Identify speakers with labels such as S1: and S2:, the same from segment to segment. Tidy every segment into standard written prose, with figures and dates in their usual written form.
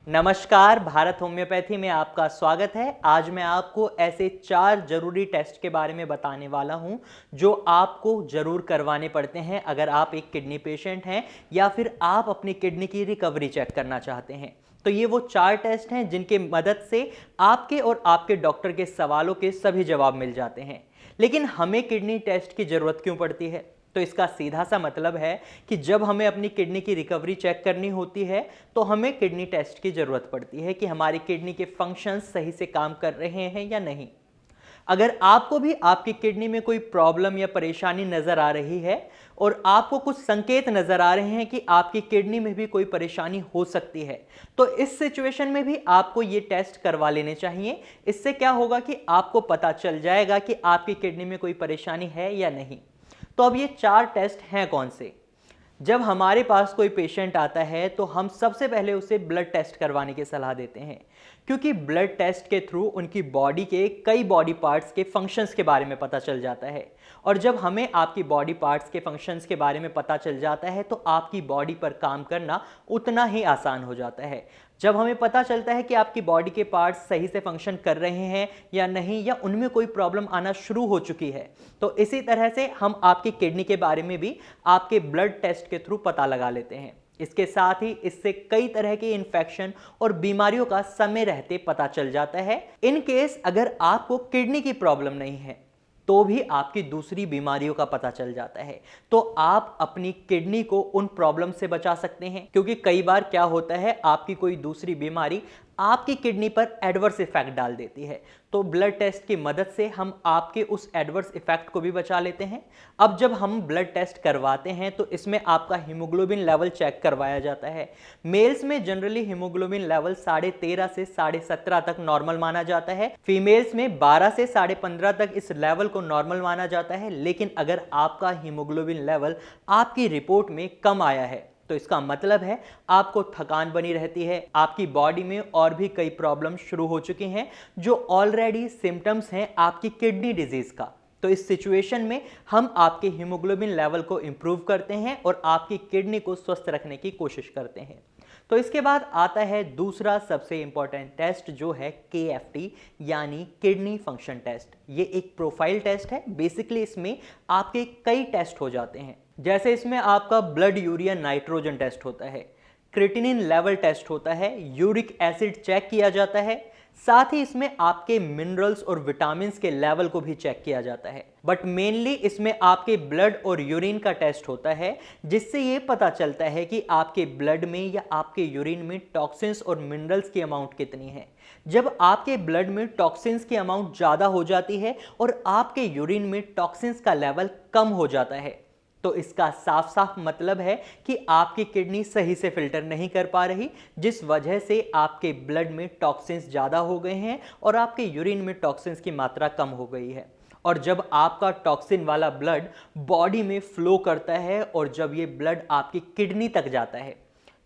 S1: नमस्कार, भारत होम्योपैथी में आपका स्वागत है। आज मैं आपको ऐसे 4 जरूरी टेस्ट के बारे में बताने वाला हूं जो आपको जरूर करवाने पड़ते हैं अगर आप एक किडनी पेशेंट हैं या फिर आप अपनी किडनी की रिकवरी चेक करना चाहते हैं। तो ये वो 4 टेस्ट हैं जिनके मदद से आपके और आपके डॉक्टर के सवालों के सभी जवाब मिल जाते हैं। लेकिन हमें किडनी टेस्ट की जरूरत क्यों पड़ती है? तो इसका सीधा सा मतलब है कि जब हमें अपनी किडनी की रिकवरी चेक करनी होती है तो हमें किडनी टेस्ट की ज़रूरत पड़ती है कि हमारी किडनी के फंक्शंस सही से काम कर रहे हैं या नहीं। अगर आपको भी आपकी किडनी में कोई प्रॉब्लम या परेशानी नज़र आ रही है और आपको कुछ संकेत नज़र आ रहे हैं कि आपकी किडनी में भी कोई परेशानी हो सकती है, तो इस सिचुएशन में भी आपको ये टेस्ट करवा लेने चाहिए। इससे क्या होगा कि आपको पता चल जाएगा कि आपकी किडनी में कोई परेशानी है या नहीं। तो अब ये 4 टेस्ट हैं कौन से? जब हमारे पास कोई पेशेंट आता है तो हम सबसे पहले उसे ब्लड टेस्ट करवाने की सलाह देते हैं, क्योंकि ब्लड टेस्ट के थ्रू उनकी बॉडी के कई बॉडी पार्ट्स के फंक्शंस के बारे में पता चल जाता है। और जब हमें आपकी बॉडी पार्ट्स के फंक्शंस के बारे में पता चल जाता है तो आपकी बॉडी पर काम करना उतना ही आसान हो जाता है। जब हमें पता चलता है कि आपकी बॉडी के पार्ट्स सही से फंक्शन कर रहे हैं या नहीं, या उनमें कोई प्रॉब्लम आना शुरू हो चुकी है, तो इसी तरह से हम आपकी किडनी के बारे में भी आपके ब्लड टेस्ट के थ्रू पता लगा लेते हैं। इसके साथ ही इससे कई तरह के इन्फेक्शन और बीमारियों का समय रहते पता चल जाता है। इन केस अगर आपको किडनी की प्रॉब्लम नहीं है तो भी आपकी दूसरी बीमारियों का पता चल जाता है, तो आप अपनी किडनी को उन प्रॉब्लम से बचा सकते हैं। क्योंकि कई बार क्या होता है, आपकी कोई दूसरी बीमारी आपकी किडनी पर एडवर्स इफेक्ट डाल देती है, तो ब्लड टेस्ट की मदद से हम आपके उस एडवर्स इफेक्ट को भी बचा लेते हैं। अब जब हम ब्लड टेस्ट करवाते हैं तो इसमें आपका हीमोग्लोबिन लेवल चेक करवाया जाता है। मेल्स में जनरली हीमोग्लोबिन लेवल 13.5 से 17.5 तक नॉर्मल माना जाता है। फीमेल्स में 12 से 15.5 तक इस लेवल को नॉर्मल माना जाता है। लेकिन अगर आपका हीमोग्लोबिन लेवल आपकी रिपोर्ट में कम आया है तो इसका मतलब है आपको थकान बनी रहती है, आपकी बॉडी में और भी कई प्रॉब्लम शुरू हो चुकी हैं जो ऑलरेडी सिम्टम्स हैं आपकी किडनी डिजीज का। तो इस सिचुएशन में हम आपके हीमोग्लोबिन लेवल को इंप्रूव करते हैं और आपकी किडनी को स्वस्थ रखने की कोशिश करते हैं। तो इसके बाद आता है दूसरा सबसे इंपॉर्टेंट टेस्ट, जो है KFT यानी किडनी फंक्शन टेस्ट। ये एक प्रोफाइल टेस्ट है। बेसिकली इसमें आपके कई टेस्ट हो जाते हैं। जैसे इसमें आपका ब्लड यूरिया नाइट्रोजन टेस्ट होता है, क्रिएटिनिन लेवल टेस्ट होता है, यूरिक एसिड चेक किया जाता है, साथ ही इसमें आपके मिनरल्स और विटामिन्स के लेवल को भी चेक किया जाता है। बट मेनली इसमें आपके ब्लड और यूरिन का टेस्ट होता है, जिससे ये पता चलता है कि आपके ब्लड में या आपके यूरिन में टॉक्सिन्स और मिनरल्स की अमाउंट कितनी है। जब आपके ब्लड में टॉक्सिन्स की अमाउंट ज़्यादा हो जाती है और आपके यूरिन में टॉक्सिन्स का लेवल कम हो जाता है, तो इसका साफ साफ मतलब है कि आपकी किडनी सही से फिल्टर नहीं कर पा रही, जिस वजह से आपके ब्लड में टॉक्सिन्स ज़्यादा हो गए हैं और आपके यूरिन में टॉक्सिन्स की मात्रा कम हो गई है। और जब आपका टॉक्सिन वाला ब्लड बॉडी में फ्लो करता है और जब ये ब्लड आपकी किडनी तक जाता है,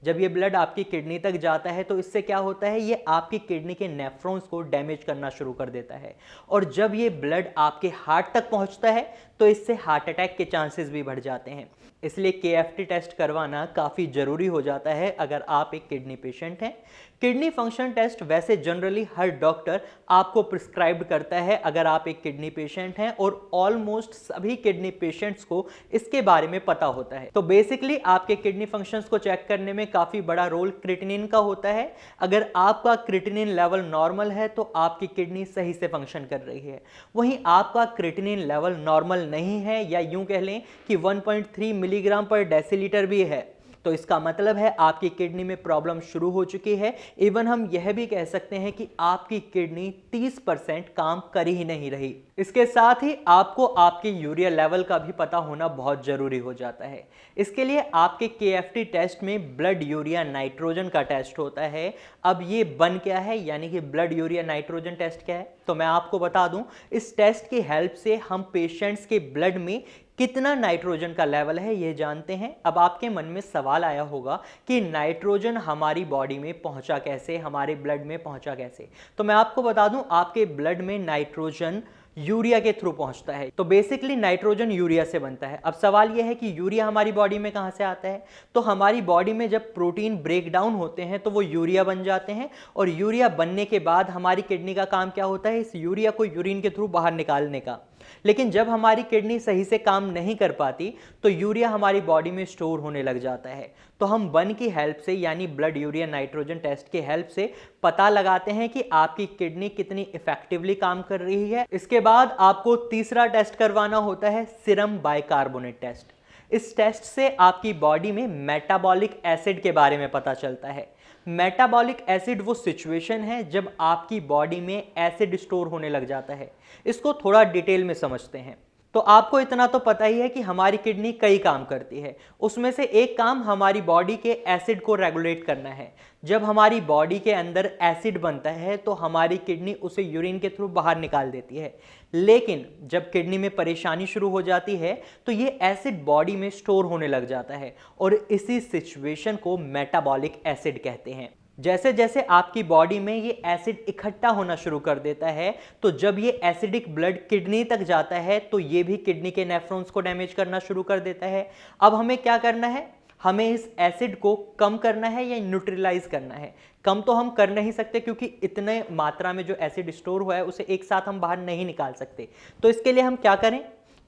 S1: जब ये ब्लड आपकी किडनी तक जाता है तो इससे क्या होता है, ये आपकी किडनी के नेफ्रॉन्स को डैमेज करना शुरू कर देता है। और जब ये ब्लड आपके हार्ट तक पहुंचता है तो इससे हार्ट अटैक के चांसेस भी बढ़ जाते हैं। इसलिए KFT टेस्ट करवाना काफ़ी ज़रूरी हो जाता है अगर आप एक किडनी पेशेंट हैं। किडनी फंक्शन टेस्ट वैसे जनरली हर डॉक्टर आपको प्रिस्क्राइब करता है अगर आप एक किडनी पेशेंट हैं, और ऑलमोस्ट सभी किडनी पेशेंट्स को इसके बारे में पता होता है। तो बेसिकली आपके किडनी फंक्शंस को चेक करने में काफ़ी बड़ा रोल क्रिएटिनिन का होता है। अगर आपका क्रिएटिनिन लेवल नॉर्मल है तो आपकी किडनी सही से फंक्शन कर रही है। वहीं आपका क्रिएटिनिन लेवल नॉर्मल नहीं है, या यूं कह लें कि 1.3 मिलीग्राम पर डेसीलीटर भी है, तो इसका मतलब है आपकी किडनी में प्रॉब्लम शुरू हो चुकी है। इवन हम यह भी कह सकते हैं कि आपकी किडनी 30% काम कर ही नहीं रही। इसके साथ ही आपको आपके यूरिया लेवल का भी पता होना बहुत जरूरी हो जाता है। इसके लिए आपके KFT टेस्ट में ब्लड यूरिया नाइट्रोजन का टेस्ट होता है। अब ये बन क्या है, यानी कि ब्लड यूरिया नाइट्रोजन टेस्ट क्या है, तो मैं आपको बता दूं। इस टेस्ट की हेल्प से हम पेशेंट्स के ब्लड में कितना नाइट्रोजन का लेवल है ये जानते हैं। अब आपके मन में सवाल आया होगा कि नाइट्रोजन हमारी बॉडी में पहुंचा कैसे, हमारे ब्लड में पहुंचा कैसे। तो मैं आपको बता दूं, आपके ब्लड में नाइट्रोजन यूरिया के थ्रू पहुंचता है। तो बेसिकली नाइट्रोजन यूरिया से बनता है। अब सवाल यह है कि यूरिया हमारी बॉडी में कहां से आता है? तो हमारी बॉडी में जब प्रोटीन ब्रेक डाउन होते हैं तो वो यूरिया बन जाते हैं, और यूरिया बनने के बाद हमारी किडनी का काम क्या होता है? इस यूरिया को यूरिन के थ्रू बाहर निकालने का। लेकिन जब हमारी किडनी सही से काम नहीं कर पाती तो यूरिया हमारी बॉडी में स्टोर होने लग जाता है। तो हम बन की हेल्प से, यानी ब्लड यूरिया नाइट्रोजन टेस्ट की हेल्प से पता लगाते हैं कि आपकी किडनी कितनी इफेक्टिवली काम कर रही है। इसके बाद आपको तीसरा टेस्ट करवाना होता है सीरम बाइकार्बोनेट टेस्ट। इस टेस्ट से आपकी बॉडी में मेटाबॉलिक एसिड के बारे में पता चलता है। मेटाबॉलिक एसिड वो सिचुएशन है जब आपकी बॉडी में एसिड स्टोर होने लग जाता है। इसको थोड़ा डिटेल में समझते हैं। तो आपको इतना तो पता ही है कि हमारी किडनी कई काम करती है, उसमें से एक काम हमारी बॉडी के एसिड को रेगुलेट करना है। जब हमारी बॉडी के अंदर एसिड बनता है तो हमारी किडनी उसे यूरिन के थ्रू बाहर निकाल देती है। लेकिन जब किडनी में परेशानी शुरू हो जाती है तो ये एसिड बॉडी में स्टोर होने लग जाता है, और इसी सिचुएशन को मेटाबॉलिक एसिड कहते हैं। जैसे जैसे आपकी बॉडी में ये एसिड इकट्ठा होना शुरू कर देता है, तो जब ये एसिडिक ब्लड किडनी तक जाता है तो ये भी किडनी के नेफ्रॉन्स को डैमेज करना शुरू कर देता है। अब हमें क्या करना है? हमें इस एसिड को कम करना है या न्यूट्रलाइज करना है। कम तो हम कर नहीं सकते, क्योंकि इतने मात्रा में जो एसिड स्टोर हुआ है उसे एक साथ हम बाहर नहीं निकाल सकते। तो इसके लिए हम क्या करें?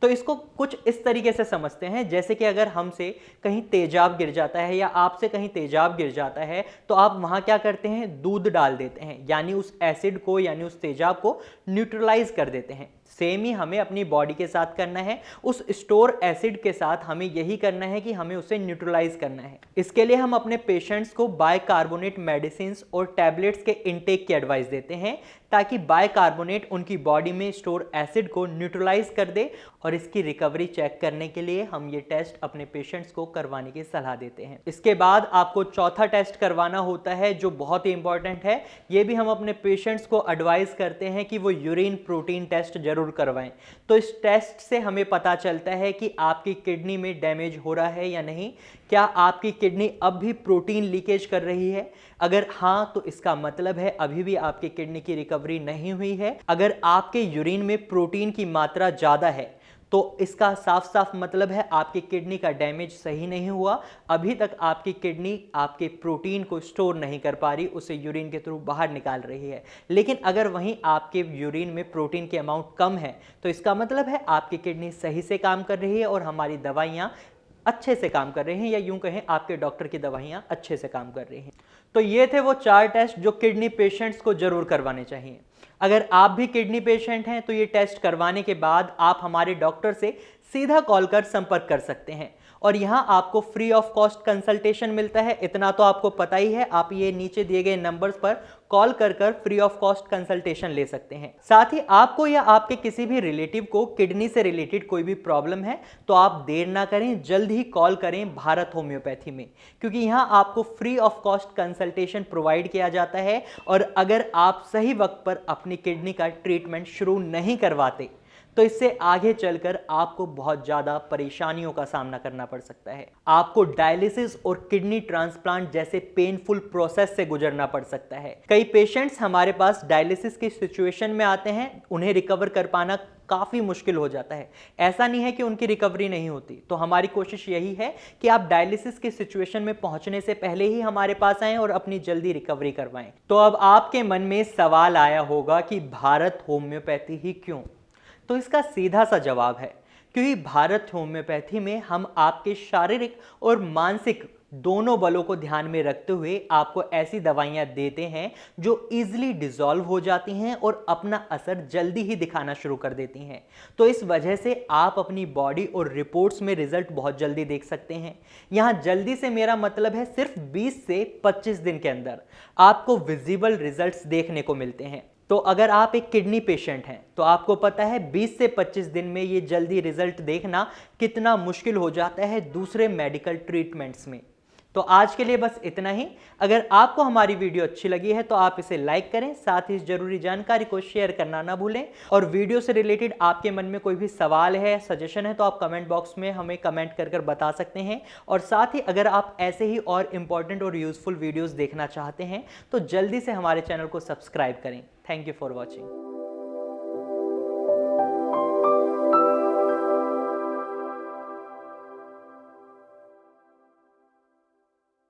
S1: तो इसको कुछ इस तरीके से समझते हैं, जैसे कि अगर हमसे कहीं तेजाब गिर जाता है या आपसे कहीं तेजाब गिर जाता है तो आप वहां क्या करते हैं? दूध डाल देते हैं, यानी उस एसिड को, यानी उस तेजाब को न्यूट्रलाइज कर देते हैं। सेम ही हमें अपनी बॉडी के साथ करना है। उस स्टोर एसिड के साथ हमें यही करना है कि हमें उसे न्यूट्रलाइज करना है। इसके लिए हम अपने पेशेंट्स को बाइकार्बोनेट मेडिसिन और टैबलेट्स के इनटेक की एडवाइस देते हैं, ताकि बाइकार्बोनेट उनकी बॉडी में स्टोर एसिड को न्यूट्रलाइज कर दे। और इसकी रिकवरी चेक करने के लिए हम ये टेस्ट अपने पेशेंट्स को करवाने की सलाह देते हैं। इसके बाद आपको चौथा टेस्ट करवाना होता है, जो बहुत ही इंपॉर्टेंट है। ये भी हम अपने पेशेंट्स को एडवाइस करते हैं कि वो यूरिन प्रोटीन टेस्ट जरूर करवाएं। तो इस टेस्ट से हमें पता चलता है कि आपकी किडनी में डैमेज हो रहा है या नहीं। क्या आपकी किडनी अब भी प्रोटीन लीकेज कर रही है? अगर हाँ, तो इसका मतलब है अभी भी आपकी किडनी की रिकवरी नहीं हुई है। अगर आपके यूरिन में प्रोटीन की मात्रा ज़्यादा है तो इसका साफ साफ मतलब है आपकी किडनी का डैमेज सही नहीं हुआ। अभी तक आपकी किडनी आपके प्रोटीन को स्टोर नहीं कर पा रही, उसे यूरिन के थ्रू बाहर निकाल रही है। लेकिन अगर वहीं आपके यूरिन में प्रोटीन की अमाउंट कम है तो इसका मतलब है आपकी किडनी सही से काम कर रही है और हमारी दवाइयाँ अच्छे से काम कर रहे हैं, या यूं कहें आपके डॉक्टर की दवाइयाँ अच्छे से काम कर रही हैं। तो ये थे वो 4 टेस्ट जो किडनी पेशेंट्स को जरूर करवाने चाहिए। अगर आप भी किडनी पेशेंट हैं तो ये टेस्ट करवाने के बाद आप हमारे डॉक्टर से सीधा कॉल कर संपर्क कर सकते हैं, और यहाँ आपको फ्री ऑफ कॉस्ट कंसल्टेशन मिलता है। इतना तो आपको पता ही है। आप ये नीचे दिए गए नंबर्स पर कॉल कर फ्री ऑफ कॉस्ट कंसल्टेशन ले सकते हैं। साथ ही आपको या आपके किसी भी रिलेटिव को किडनी से रिलेटेड कोई भी प्रॉब्लम है तो आप देर ना करें, जल्द ही कॉल करें भारत होम्योपैथी में, क्योंकि यहाँ आपको free of cost consultation provide किया जाता है। और अगर आप सही वक्त पर अपनी किडनी का ट्रीटमेंट शुरू नहीं करवाते तो इससे आगे चलकर आपको बहुत ज्यादा परेशानियों का सामना करना पड़ सकता है। आपको डायलिसिस और किडनी ट्रांसप्लांट जैसे पेनफुल प्रोसेस से गुजरना पड़ सकता है। कई पेशेंट्स हमारे पास डायलिसिस की सिचुएशन में आते हैं, उन्हें रिकवर कर पाना काफ़ी मुश्किल हो जाता है। ऐसा नहीं है कि उनकी रिकवरी नहीं होती। तो हमारी कोशिश यही है कि आप डायलिसिस की सिचुएशन में पहुंचने से पहले ही हमारे पास आएं और अपनी जल्दी रिकवरी करवाएं। तो अब आपके मन में सवाल आया होगा कि भारत होम्योपैथी ही क्यों? तो इसका सीधा सा जवाब है क्योंकि भारत होम्योपैथी में हम आपके शारीरिक और मानसिक दोनों बलों को ध्यान में रखते हुए आपको ऐसी दवाइयां देते हैं जो इजीली डिसॉल्व हो जाती हैं और अपना असर जल्दी ही दिखाना शुरू कर देती हैं। तो इस वजह से आप अपनी बॉडी और रिपोर्ट्स में रिजल्ट बहुत जल्दी देख सकते हैं। यहाँ जल्दी से मेरा मतलब है सिर्फ 20 से 25 दिन के अंदर आपको विजिबल रिजल्ट्स देखने को मिलते हैं। तो अगर आप एक किडनी पेशेंट हैं तो आपको पता है 20 से 25 दिन में ये जल्दी रिजल्ट देखना कितना मुश्किल हो जाता है दूसरे मेडिकल ट्रीटमेंट्स में। तो आज के लिए बस इतना ही। अगर आपको हमारी वीडियो अच्छी लगी है तो आप इसे लाइक करें, साथ ही इस जरूरी जानकारी को शेयर करना ना भूलें। और वीडियो से रिलेटेड आपके मन में कोई भी सवाल है, सजेशन है तो आप कमेंट बॉक्स में हमें कमेंट कर बता सकते हैं। और साथ ही अगर आप ऐसे ही और इम्पॉर्टेंट और यूजफुल वीडियोज़ देखना चाहते हैं तो जल्दी से हमारे चैनल को सब्सक्राइब करें। Thank you for watching.